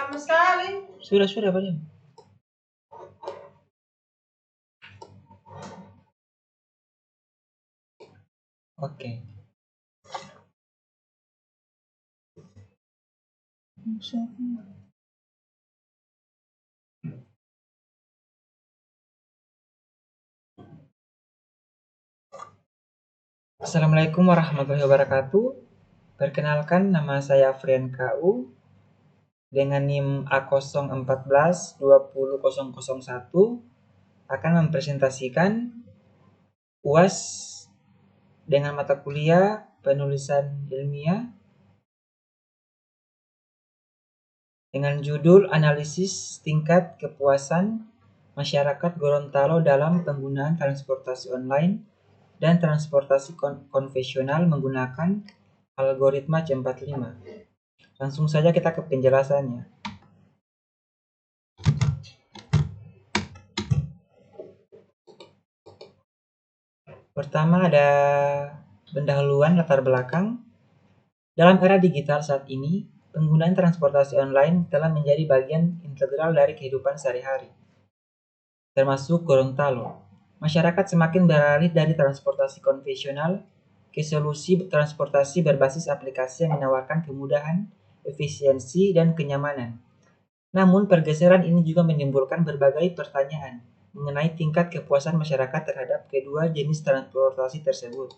Lama sekali. Sudah, Pak. Oke. Assalamualaikum warahmatullahi wabarakatuh. Perkenalkan, nama saya Afrian KU dengan NIM A014-20001 akan mempresentasikan UAS dengan mata kuliah penulisan ilmiah dengan judul Analisis Tingkat Kepuasan Masyarakat Gorontalo dalam Penggunaan Transportasi Online dan Transportasi Konvensional menggunakan Algoritma C45. Langsung saja kita ke penjelasannya. Pertama ada pendahuluan latar belakang. Dalam era digital saat ini, penggunaan transportasi online telah menjadi bagian integral dari kehidupan sehari-hari, termasuk Gorontalo. Masyarakat semakin beralih dari transportasi konvensional ke solusi transportasi berbasis aplikasi yang menawarkan kemudahan, efisiensi, dan kenyamanan. Namun, pergeseran ini juga menimbulkan berbagai pertanyaan mengenai tingkat kepuasan masyarakat terhadap kedua jenis transportasi tersebut.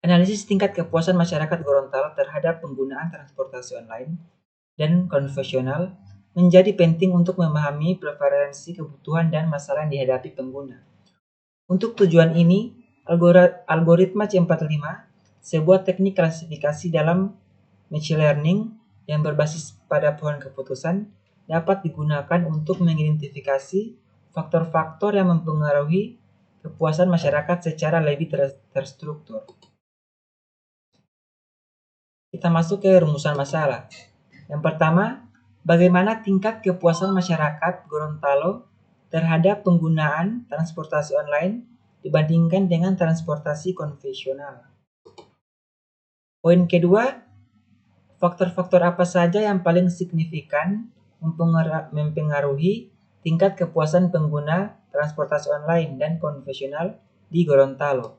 Analisis tingkat kepuasan masyarakat Gorontalo terhadap penggunaan transportasi online dan konvensional menjadi penting untuk memahami preferensi, kebutuhan, dan masalah yang dihadapi pengguna. Untuk tujuan ini, algoritma C45, sebuah teknik klasifikasi dalam machine learning yang berbasis pada pohon keputusan, dapat digunakan untuk mengidentifikasi faktor-faktor yang mempengaruhi kepuasan masyarakat secara lebih terstruktur. Kita masuk ke rumusan masalah. Yang pertama, bagaimana tingkat kepuasan masyarakat Gorontalo terhadap penggunaan transportasi online dibandingkan dengan transportasi konvensional? Poin kedua, faktor-faktor apa saja yang paling signifikan mempengaruhi tingkat kepuasan pengguna transportasi online dan konvensional di Gorontalo?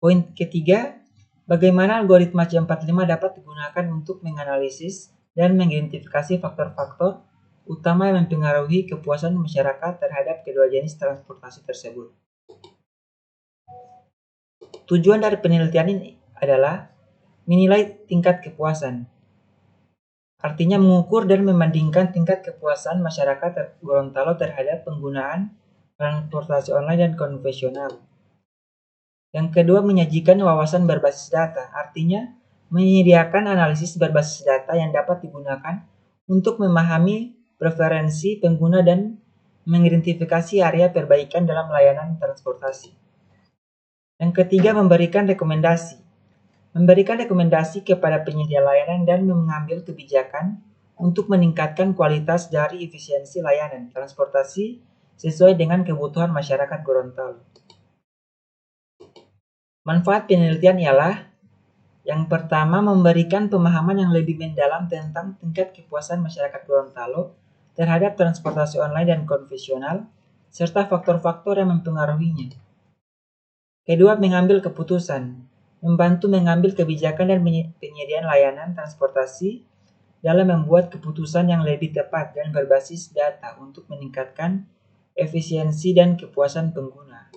Poin ketiga, bagaimana algoritma C45 dapat digunakan untuk menganalisis dan mengidentifikasi faktor-faktor utama yang mempengaruhi kepuasan masyarakat terhadap kedua jenis transportasi tersebut? Tujuan dari penelitian ini adalah menilai tingkat kepuasan. Artinya mengukur dan membandingkan tingkat kepuasan masyarakat Gorontalo terhadap penggunaan transportasi online dan konvensional. Yang kedua, menyajikan wawasan berbasis data, artinya menyediakan analisis berbasis data yang dapat digunakan untuk memahami preferensi pengguna dan mengidentifikasi area perbaikan dalam layanan transportasi. Yang ketiga, memberikan rekomendasi. Memberikan rekomendasi kepada penyedia layanan dan mengambil kebijakan untuk meningkatkan kualitas dari efisiensi layanan transportasi sesuai dengan kebutuhan masyarakat Gorontalo. Manfaat penelitian ialah yang pertama, memberikan pemahaman yang lebih mendalam tentang tingkat kepuasan masyarakat Gorontalo terhadap transportasi online dan konvensional, serta faktor-faktor yang mempengaruhinya. Kedua, mengambil keputusan, membantu mengambil kebijakan dan penyediaan layanan transportasi dalam membuat keputusan yang lebih tepat dan berbasis data untuk meningkatkan efisiensi dan kepuasan pengguna.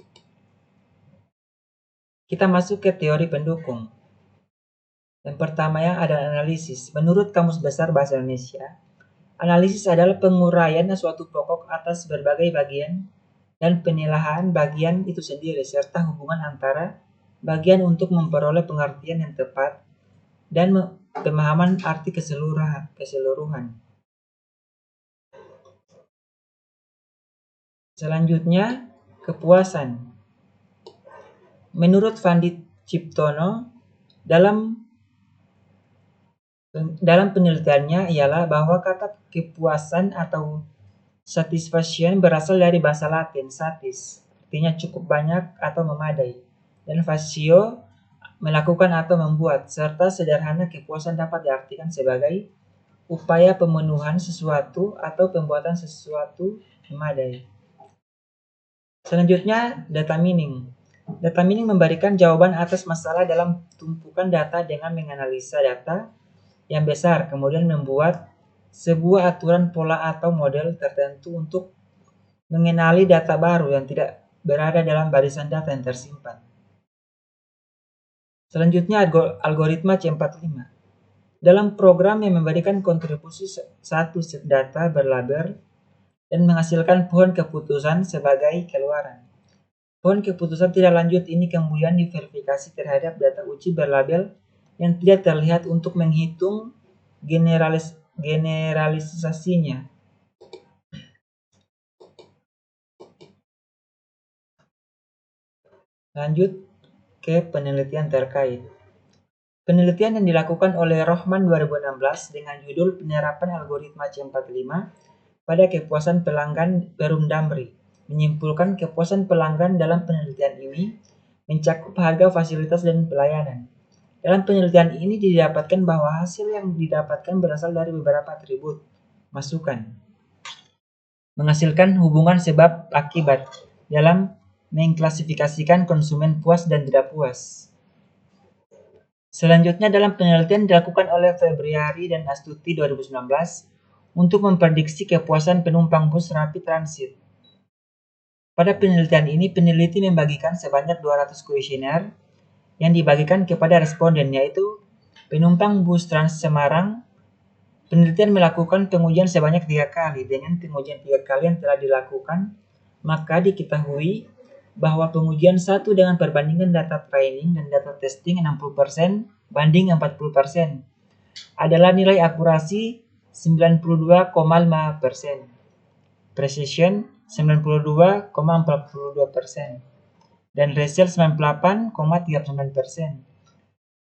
Kita masuk ke teori pendukung. Yang pertama yang ada analisis. Menurut Kamus Besar Bahasa Indonesia, analisis adalah penguraian suatu pokok atas berbagai bagian dan penilaian bagian itu sendiri serta hubungan antara bagian untuk memperoleh pengertian yang tepat dan pemahaman arti keseluruhan. Selanjutnya, kepuasan. Menurut Fandi Ciptono, dalam penelitiannya ialah bahwa kata kepuasan atau satisfaction berasal dari bahasa Latin satis, artinya cukup banyak atau memadai, dan factio melakukan atau membuat, serta sederhana kepuasan dapat diartikan sebagai upaya pemenuhan sesuatu atau pembuatan sesuatu memadai. Selanjutnya, data mining. Data mining memberikan jawaban atas masalah dalam tumpukan data dengan menganalisa data yang besar, kemudian membuat sebuah aturan pola atau model tertentu untuk mengenali data baru yang tidak berada dalam barisan data yang tersimpan. Selanjutnya, algoritma C45. Dalam program yang memberikan kontribusi satu set data berlabel dan menghasilkan pohon keputusan sebagai keluaran. Pohon keputusan tidak lanjut ini kemudian diverifikasi terhadap data uji berlabel yang tidak terlihat untuk menghitung generalisasinya. Lanjut ke penelitian terkait. Penelitian yang dilakukan oleh Rohman 2016 dengan judul Penerapan Algoritma C45 pada kepuasan pelanggan Perum Damri menyimpulkan kepuasan pelanggan dalam penelitian ini mencakup harga, fasilitas, dan pelayanan. Dalam penelitian ini didapatkan bahwa hasil yang didapatkan berasal dari beberapa atribut masukan, menghasilkan hubungan sebab akibat dalam mengklasifikasikan konsumen puas dan tidak puas. Selanjutnya dalam penelitian dilakukan oleh Febriari dan Astuti 2019 untuk memprediksi kepuasan penumpang bus rapid transit. Pada penelitian ini, peneliti membagikan sebanyak 200 kuesioner yang dibagikan kepada responden, yaitu penumpang bus Trans Semarang. Penelitian melakukan pengujian sebanyak 3 kali. Dengan pengujian 3 kali yang telah dilakukan, maka diketahui bahwa pengujian 1 dengan perbandingan data training dan data testing 60% banding 40% adalah nilai akurasi 92,5%, precision 92,42%, dan result 98,39%.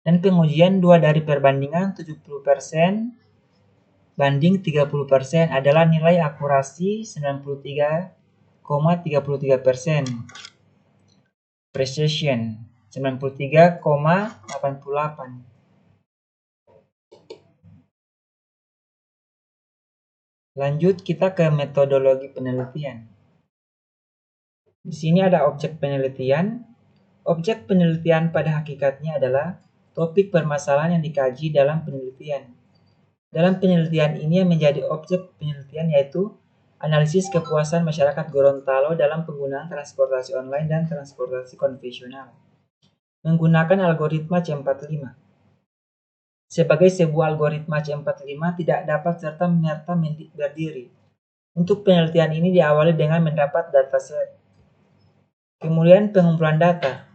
Dan pengujian 2 dari perbandingan 70% banding 30% adalah nilai akurasi 93,33%. Precision 93,88. Lanjut kita ke metodologi penelitian. Di sini ada objek penelitian. Objek penelitian pada hakikatnya adalah topik permasalahan yang dikaji dalam penelitian. Dalam penelitian ini yang menjadi objek penelitian yaitu analisis kepuasan masyarakat Gorontalo dalam penggunaan transportasi online dan transportasi konvensional menggunakan algoritma C45. Sebagai sebuah algoritma C45 tidak dapat serta-merta berdiri. Untuk penelitian ini diawali dengan mendapat dataset. Kemudian pengumpulan data.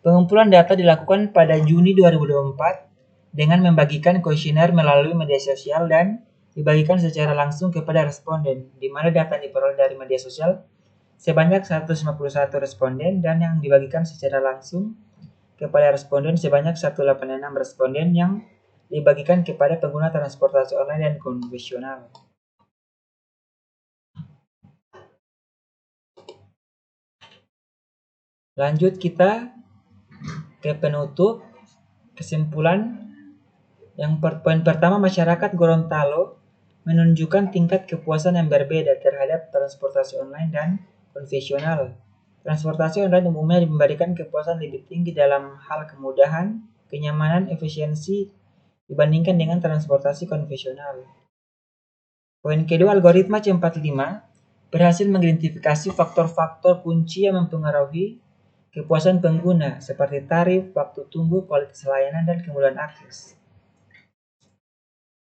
Pengumpulan data dilakukan pada Juni 2024 dengan membagikan kuesioner melalui media sosial dan dibagikan secara langsung kepada responden, di mana data yang diperoleh dari media sosial sebanyak 151 responden dan yang dibagikan secara langsung kepada responden sebanyak 186 responden yang dibagikan kepada pengguna transportasi online dan konvensional. Lanjut kita ke penutup kesimpulan. Yang poin pertama, masyarakat Gorontalo menunjukkan tingkat kepuasan yang berbeda terhadap transportasi online dan konvensional. Transportasi online umumnya memberikan kepuasan lebih tinggi dalam hal kemudahan, kenyamanan, efisiensi dibandingkan dengan transportasi konvensional. Poin kedua, algoritma C45 berhasil mengidentifikasi faktor-faktor kunci yang mempengaruhi kepuasan pengguna seperti tarif, waktu tunggu, kualitas layanan, dan kemudahan akses.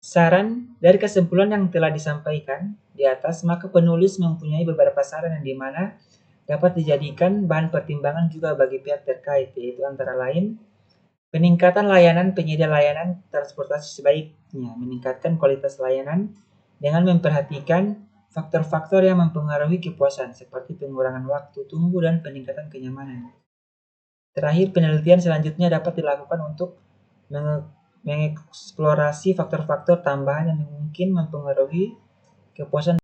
Saran dari kesimpulan yang telah disampaikan di atas, maka penulis mempunyai beberapa saran yang dimana dapat dijadikan bahan pertimbangan juga bagi pihak terkait, yaitu antara lain peningkatan layanan penyedia layanan transportasi sebaiknya meningkatkan kualitas layanan dengan memperhatikan faktor-faktor yang mempengaruhi kepuasan seperti pengurangan waktu tunggu dan peningkatan kenyamanan. Terakhir, penelitian selanjutnya dapat dilakukan untuk mengeksplorasi faktor-faktor tambahan yang mungkin mempengaruhi kepuasan